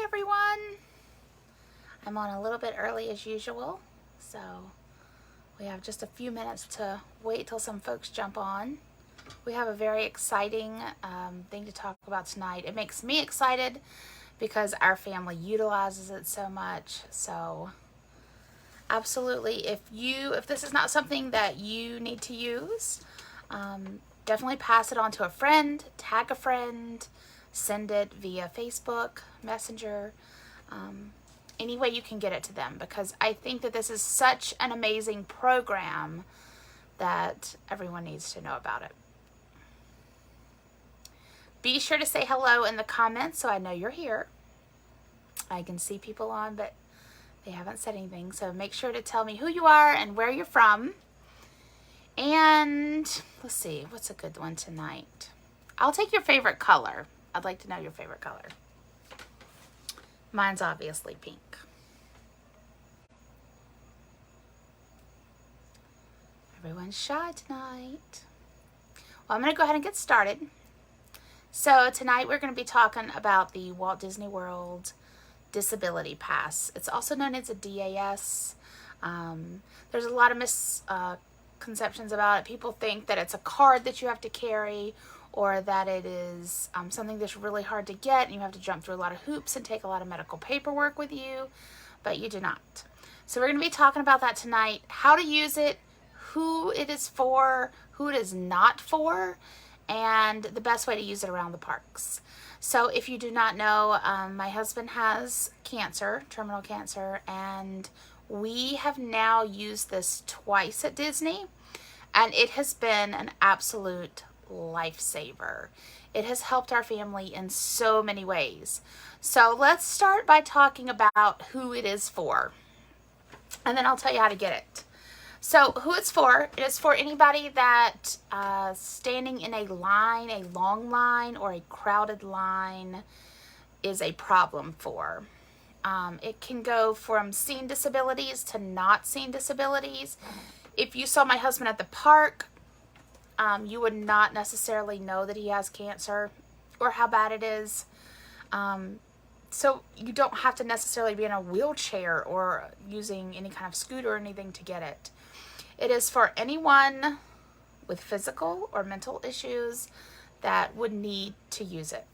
everyone. I'm on a little bit early as usual, so we have just a few minutes to wait till some folks jump on. We have a very exciting thing to talk about tonight. It makes me excited because our family utilizes it so much. So absolutely, if this is not something that you need to use, definitely pass it on to a friend, tag a friend, send it via Facebook, Messenger, any way you can get it to them, because I think that this is such an amazing program that everyone needs to know about it. Be sure to say hello in the comments so I know you're here. I can see people on, but they haven't said anything, so make sure to tell me who you are and where you're from. And let's see, what's a good one tonight? I'll take your favorite color. I'd like to know your favorite color. Mine's obviously pink. Everyone's shy tonight. Well, I'm going to go ahead and get started. So tonight we're going to be talking about the Walt Disney World Disability Pass. It's also known as a DAS. There's a lot of misconceptions about it. People think that it's a card that you have to carry, or that it is something that's really hard to get and you have to jump through a lot of hoops and take a lot of medical paperwork with you, but you do not. So we're going to be talking about that tonight, how to use it, who it is for, who it is not for, and the best way to use it around the parks. So if you do not know, my husband has cancer, terminal cancer, and we have now used this twice at Disney, and it has been an absolute lifesaver. It has helped our family in so many ways. So let's start by talking about who it is for, and then I'll tell you how to get it. So who it's for, it is for anybody that standing in a line, a long line or a crowded line is a problem for. It can go from seeing disabilities to not seeing disabilities. If you saw my husband at the park, you would not necessarily know that he has cancer or how bad it is. So you don't have to necessarily be in a wheelchair or using any kind of scooter or anything to get it. It is for anyone with physical or mental issues that would need to use it.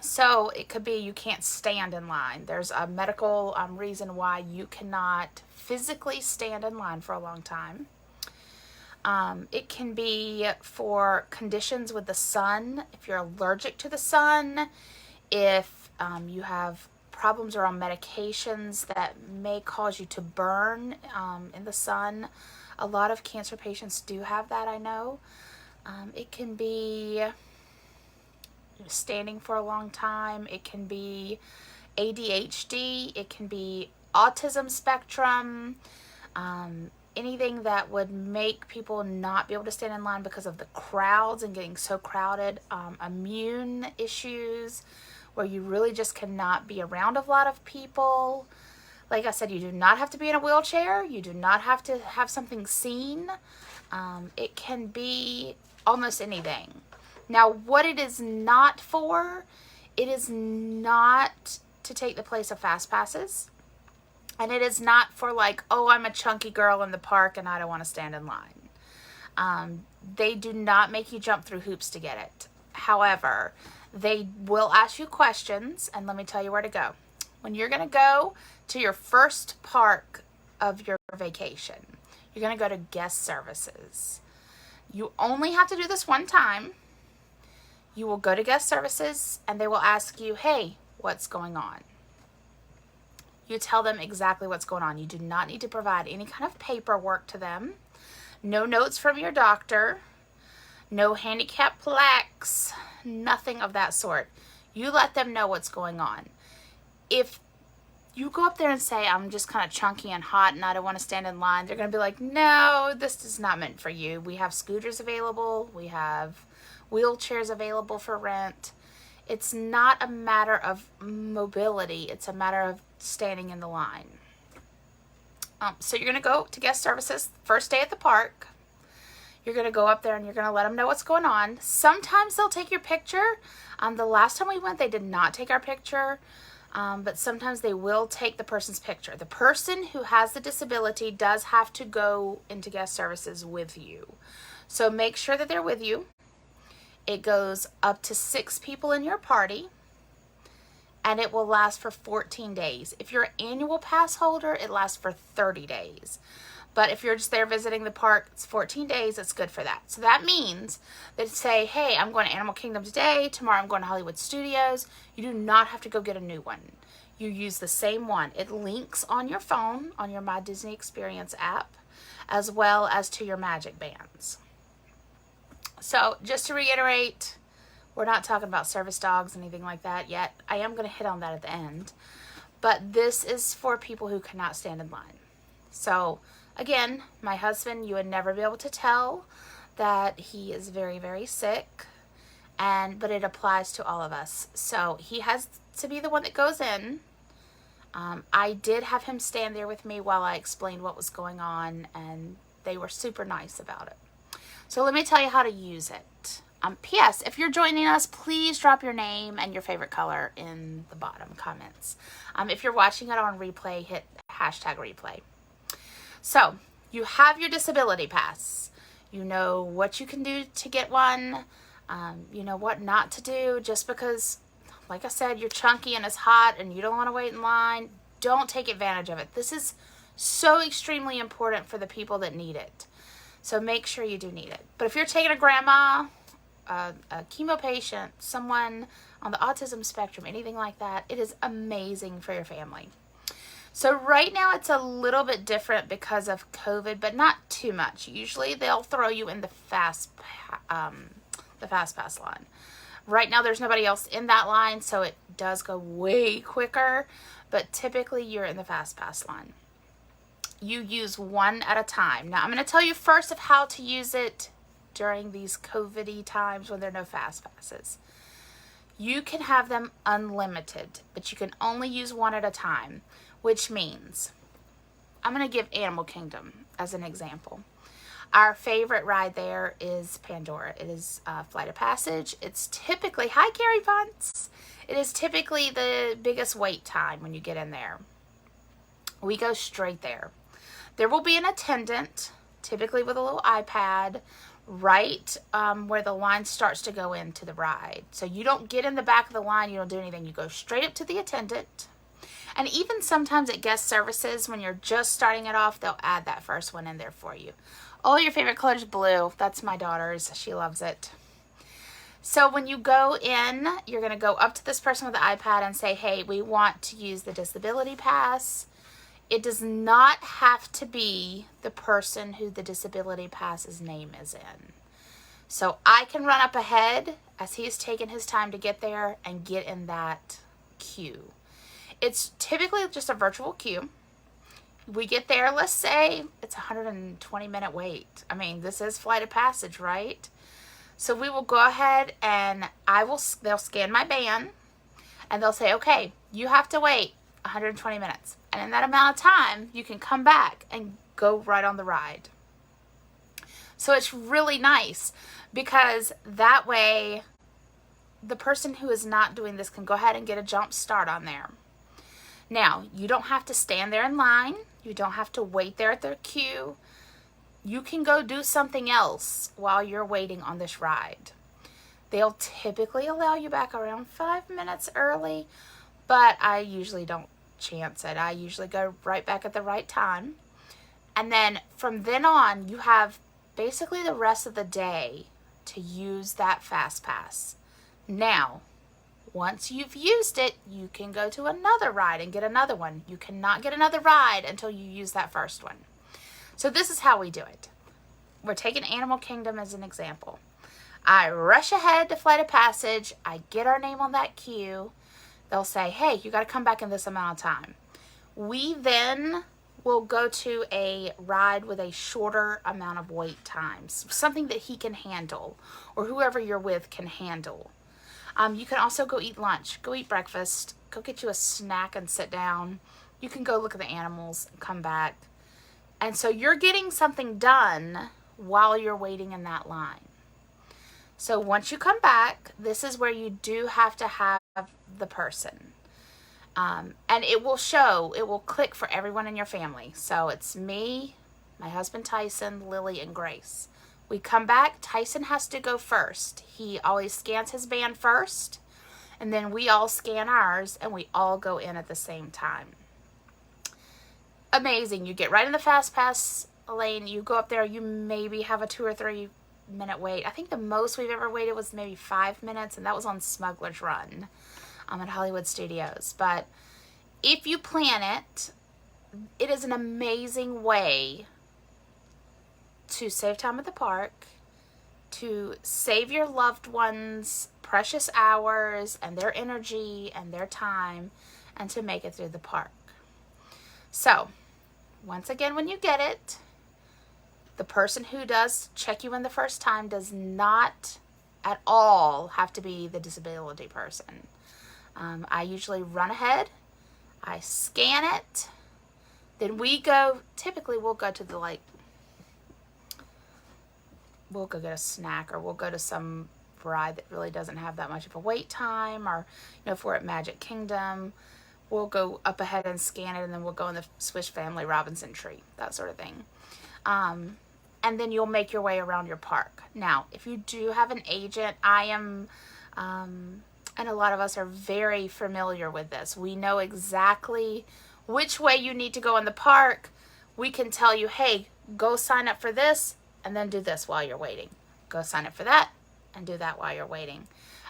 So it could be you can't stand in line. There's a medical reason why you cannot physically stand in line for a long time. It can be for conditions with the sun, if you're allergic to the sun, if you have problems around medications that may cause you to burn in the sun. A lot of cancer patients do have that, I know. It can be standing for a long time. It can be ADHD. It can be autism spectrum. Anything that would make people not be able to stand in line because of the crowds and getting so crowded. Immune issues, where you really just cannot be around a lot of people. Like I said, you do not have to be in a wheelchair. You do not have to have something seen. It can be almost anything. Now, what it is not for, it is not to take the place of fast passes. And it is not for like, oh, I'm a chunky girl in the park and I don't want to stand in line. They do not make you jump through hoops to get it. However, they will ask you questions, and let me tell you where to go. When you're going to go to your first park of your vacation, you're going to go to guest services. You only have to do this one time. You will go to guest services, and they will ask you, hey, what's going on? You tell them exactly what's going on. You do not need to provide any kind of paperwork to them. No notes from your doctor. No handicap plaques. Nothing of that sort. You let them know what's going on. If you go up there and say, I'm just kind of chunky and hot and I don't want to stand in line, they're going to be like, no, this is not meant for you. We have scooters available. We have wheelchairs available for rent. It's not a matter of mobility. It's a matter of standing in the line. So you're going to go to guest services first day at the park. You're going to go up there and you're going to let them know what's going on. Sometimes they'll take your picture. The last time we went, they did not take our picture. but sometimes they will take the person's picture. The person who has the disability does have to go into guest services with you. So make sure that they're with you. It goes up to 6 people in your party, and it will last for 14 days. If you're an annual pass holder, it lasts for 30 days. But if you're just there visiting the park, it's 14 days, it's good for that. So that means that say, hey, I'm going to Animal Kingdom today, tomorrow I'm going to Hollywood Studios. You do not have to go get a new one. You use the same one. It links on your phone, on your My Disney Experience app, as well as to your Magic Bands. So just to reiterate, we're not talking about service dogs, anything like that yet. I am going to hit on that at the end. But this is for people who cannot stand in line. So again, my husband, you would never be able to tell that he is very, very sick, but it applies to all of us. So he has to be the one that goes in. I did have him stand there with me while I explained what was going on, and they were super nice about it. So let me tell you how to use it. P.S. If you're joining us, please drop your name and your favorite color in the bottom comments. If you're watching it on replay, hit #replay. So you have your disability pass. You know what you can do to get one. You know what not to do. Just because, like I said, you're chunky and it's hot and you don't want to wait in line, don't take advantage of it. This is so extremely important for the people that need it. So make sure you do need it. But if you're taking a grandma, a chemo patient, someone on the autism spectrum, anything like that, it is amazing for your family. So right now it's a little bit different because of COVID, but not too much. Usually they'll throw you in the fast pass line. Right now there's nobody else in that line, so it does go way quicker, but typically you're in the fast pass line. You use one at a time. Now I'm going to tell you first of how to use it during these COVID-y times when there are no fast passes. You can have them unlimited, but you can only use one at a time, which means, I'm going to give Animal Kingdom as an example. Our favorite ride there is Pandora. It is Flight of Passage. It's typically, hi Carrie Bunce. It is typically the biggest wait time when you get in there. We go straight there. There will be an attendant, typically with a little iPad, right where the line starts to go into the ride. So you don't get in the back of the line, you don't do anything. You go straight up to the attendant. And even sometimes at guest services, when you're just starting it off, they'll add that first one in there for you. Oh, your favorite color is blue. That's my daughter's. She loves it. So when you go in, you're going to go up to this person with the iPad and say, hey, we want to use the disability pass. It does not have to be the person who the disability pass's name is in. So I can run up ahead as he's taking his time to get there and get in that queue. It's typically just a virtual queue. We get there, let's say it's a 120-minute wait. I mean, this is Flight of Passage, right? So we will go ahead and they'll scan my band and they'll say, okay, you have to wait 120 minutes. And in that amount of time, you can come back and go right on the ride. So it's really nice because that way the person who is not doing this can go ahead and get a jump start on there. Now, you don't have to stand there in line. You don't have to wait there at the queue. You can go do something else while you're waiting on this ride. They'll typically allow you back around 5 minutes early, but I usually don't chance it. I usually go right back at the right time. And then from then on, you have basically the rest of the day to use that fast pass. Now, once you've used it, you can go to another ride and get another one. You cannot get another ride until you use that first one. So this is how we do it. We're taking Animal Kingdom as an example. I rush ahead to Flight of Passage. I get our name on that queue. They'll say, hey, you got to come back in this amount of time. We then will go to a ride with a shorter amount of wait times, something that he can handle or whoever you're with can handle. You can also go eat lunch, go eat breakfast, go get you a snack and sit down. You can go look at the animals and come back. And so you're getting something done while you're waiting in that line. So once you come back, this is where you do have to have the person. And it will show, it will click for everyone in your family. So it's me, my husband Tyson, Lily, and Grace. We come back, Tyson has to go first. He always scans his band first, and then we all scan ours, and we all go in at the same time. Amazing. You get right in the fast pass lane, you go up there, you maybe have a 2 or 3 minute wait. I think the most we've ever waited was maybe 5 minutes, and that was on Smuggler's Run at Hollywood Studios. But if you plan it, it is an amazing way to save time at the park, to save your loved ones precious hours and their energy and their time, and to make it through the park. So, once again, when you get it, the person who does check you in the first time does not at all have to be the disability person. I usually run ahead, I scan it, then we go, typically we'll go to the we'll go get a snack, or we'll go to some ride that really doesn't have that much of a wait time, or if we're at Magic Kingdom, we'll go up ahead and scan it, and then we'll go in the Swiss Family Robinson tree, that sort of thing. And then you'll make your way around your park. Now, if you do have an agent, I am, and a lot of us are very familiar with this. We know exactly which way you need to go in the park. We can tell you, hey, go sign up for this, and then do this while you're waiting. Go sign up for that, and do that while you're waiting.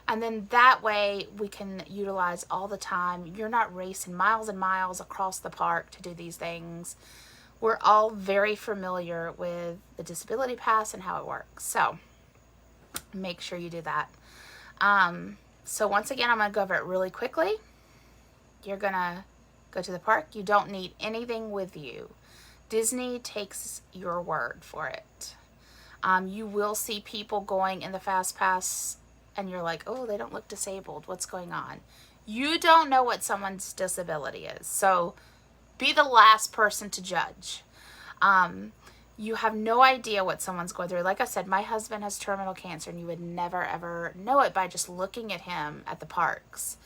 And then that way we can utilize all the time. You're not racing miles and miles across the park to do these things. We're all very familiar with the disability pass and how it works. So make sure you do that. So once again, I'm going to go over it really quickly. You're going to go to the park. You don't need anything with you. Disney takes your word for it. You will see people going in the Fast Pass and you're like, oh, they don't look disabled. What's going on? You don't know what someone's disability is. So be the last person to judge. You have no idea what someone's going through. Like I said, my husband has terminal cancer, and you would never, ever know it by just looking at him at the parks.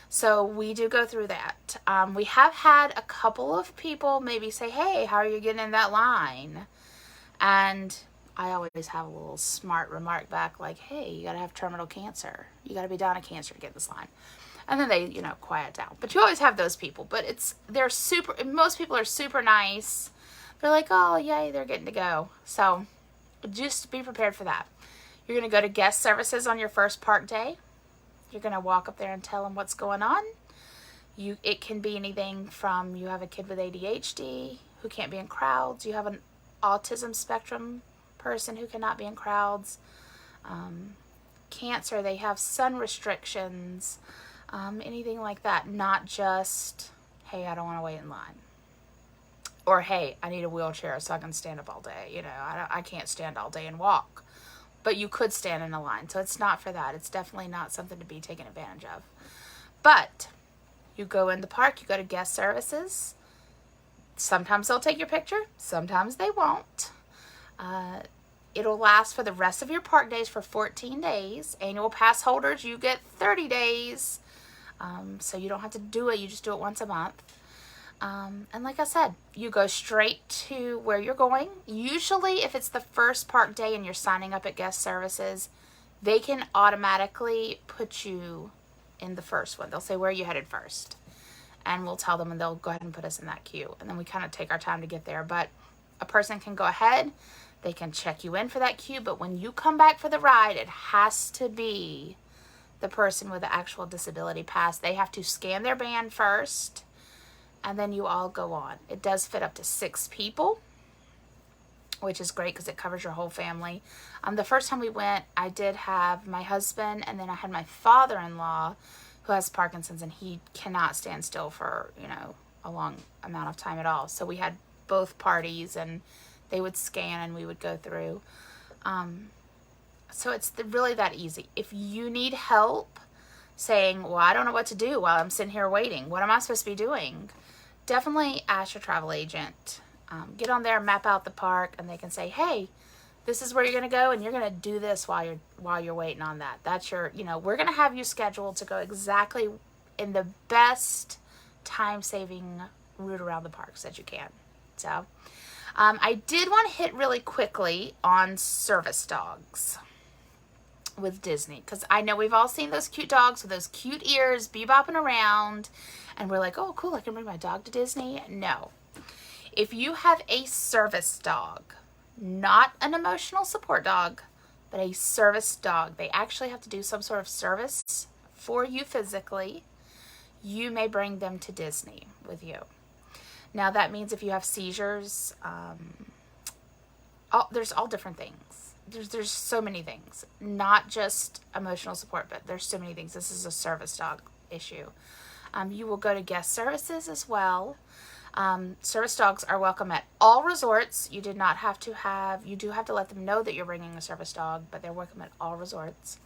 So we do go through that. We have had a couple of people maybe say, hey, how are you getting in that line? And I always have a little smart remark back like, hey, you got to have terminal cancer. You got to be down with cancer to get this line. And then they, quiet down. But you always have those people. But most people are super nice. They're like, oh, yay, they're getting to go. So just be prepared for that. You're going to go to guest services on your first park day. You're going to walk up there and tell them what's going on. It can be anything from you have a kid with ADHD who can't be in crowds. You have an autism spectrum person who cannot be in crowds. Cancer, they have sun restrictions. Anything like that. Not just, hey, I don't want to wait in line. Or, hey, I need a wheelchair so I can stand up all day. I can't stand all day and walk. But you could stand in a line. So it's not for that. It's definitely not something to be taken advantage of. But you go in the park. You go to guest services. Sometimes they'll take your picture. Sometimes they won't. It'll last for the rest of your park days for 14 days. Annual pass holders, you get 30 days. So you don't have to do it. You just do it once a month. And like I said, you go straight to where you're going. Usually if it's the first park day and you're signing up at guest services, they can automatically put you in the first one. They'll say, where are you headed first? And we'll tell them, and they'll go ahead and put us in that queue. And then we kind of take our time to get there. But a person can go ahead. They can check you in for that queue. But when you come back for the ride, it has to be the person with the actual disability pass. They have to scan their band first, and then you all go on. It does fit up to 6 people, which is great because it covers your whole family. The first time we went, I did have my husband, and then I had my father-in-law who has Parkinson's, and he cannot stand still for, a long amount of time at all. So we had both parties, and they would scan and we would go through. So it's really that easy. If you need help saying, well, I don't know what to do while I'm sitting here waiting, what am I supposed to be doing? Definitely ask your travel agent. Get on there, map out the park, and they can say, hey, this is where you're going to go, and you're going to do this while you're waiting on that. That's your, we're going to have you scheduled to go exactly in the best time-saving route around the parks that you can. So I did want to hit really quickly on service dogs with Disney, because I know we've all seen those cute dogs with those cute ears bebopping around, and we're like, oh cool, I can bring my dog to Disney. No. If you have a service dog, not an emotional support dog, but a service dog, they actually have to do some sort of service for you physically, you may bring them to Disney with you. Now that means if you have seizures, there's all different things. There's so many things, not just emotional support, but there's so many things. This is a service dog issue. You will go to guest services as well. Service dogs are welcome at all resorts. You do have to let them know that you're bringing a service dog, but they're welcome at all resorts.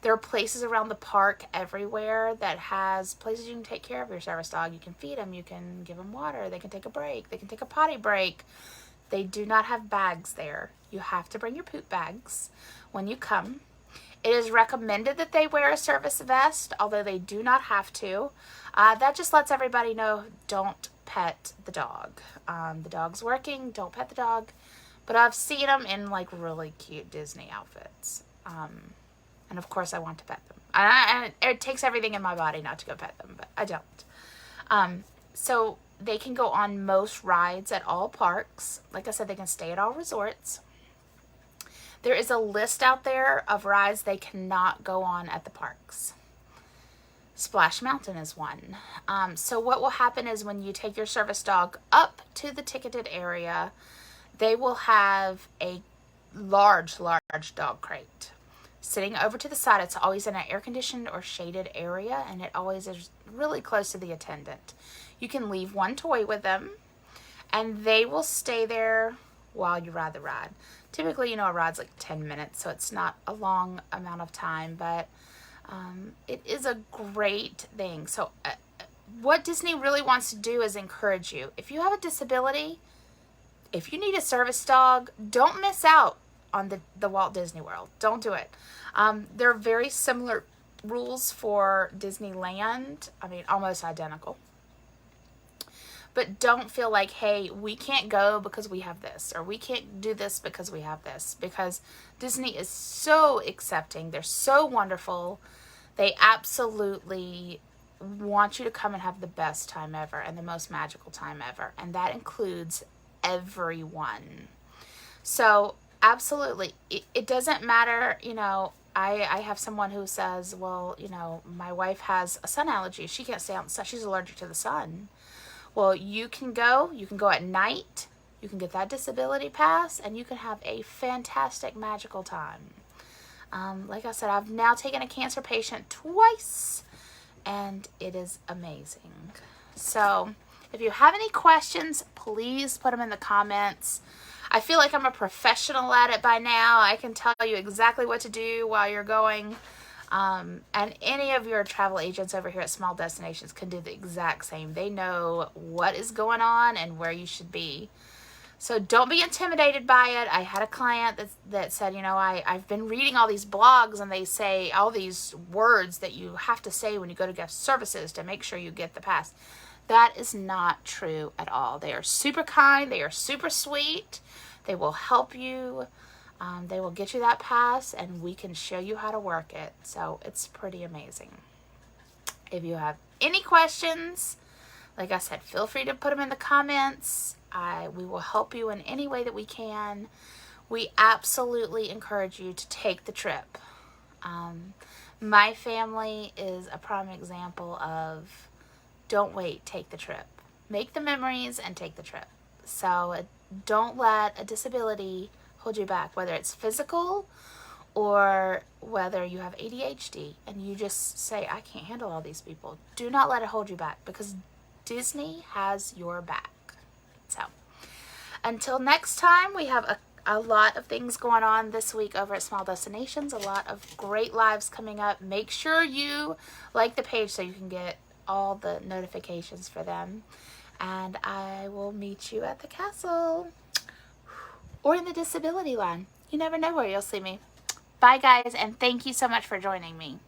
There are places around the park everywhere that has places you can take care of your service dog. You can feed them, you can give them water, they can take a break, they can take a potty break. They do not have bags there. You have to bring your poop bags when you come. It is recommended that they wear a service vest, although they do not have to. That just lets everybody know, don't pet the dog. The dog's working, don't pet the dog. But I've seen them in like really cute Disney outfits. And of course I want to pet them. And it takes everything in my body not to go pet them, but I don't. So they can go on most rides at all parks. Like I said, they can stay at all resorts. There is a list out there of rides they cannot go on at the parks. Splash Mountain is one. So what will happen is when you take your service dog up to the ticketed area, they will have a large dog crate sitting over to the side. It's always in an air-conditioned or shaded area, and it always is really close to the attendant. You can leave one toy with them, and they will stay there while you ride the ride. Typically, a ride's like 10 minutes, so it's not a long amount of time, but it is a great thing. So what Disney really wants to do is encourage you. If you have a disability, if you need a service dog, don't miss out on the Walt Disney World. Don't do it. There are very similar rules for Disneyland. I mean, almost identical. But don't feel like, hey, we can't go because we have this, or we can't do this because we have this, because Disney is so accepting. They're so wonderful. They absolutely want you to come and have the best time ever and the most magical time ever. And that includes everyone. So absolutely, it doesn't matter, I have someone who says, well, my wife has a sun allergy. She can't stay out in the sun. She's allergic to the sun. Well, you can go at night, you can get that disability pass, and you can have a fantastic, magical time. Like I said, I've now taken a cancer patient twice, and it is amazing. So, if you have any questions, please put them in the comments. I feel like I'm a professional at it by now. I can tell you exactly what to do while you're going. And any of your travel agents over here at Smile Destinations can do the exact same. They know what is going on and where you should be. So don't be intimidated by it. I had a client that said, I've been reading all these blogs and they say all these words that you have to say when you go to guest services to make sure you get the pass. That is not true at all. They are super kind. They are super sweet. They will help you. They will get you that pass, and we can show you how to work it. So it's pretty amazing. If you have any questions, like I said, feel free to put them in the comments. We will help you in any way that we can. We absolutely encourage you to take the trip. My family is a prime example of don't wait, take the trip. Make the memories and take the trip. So don't let a disability hold you back, whether it's physical or whether you have ADHD and you just say, I can't handle all these people. Do not let it hold you back, because Disney has your back. So until next time, we have a lot of things going on this week over at Smile Destinations, a lot of great lives coming up. Make sure you like the page so you can get all the notifications for them. And I will meet you at the castle or in the disability line. You never know where you'll see me. Bye, guys, and thank you so much for joining me.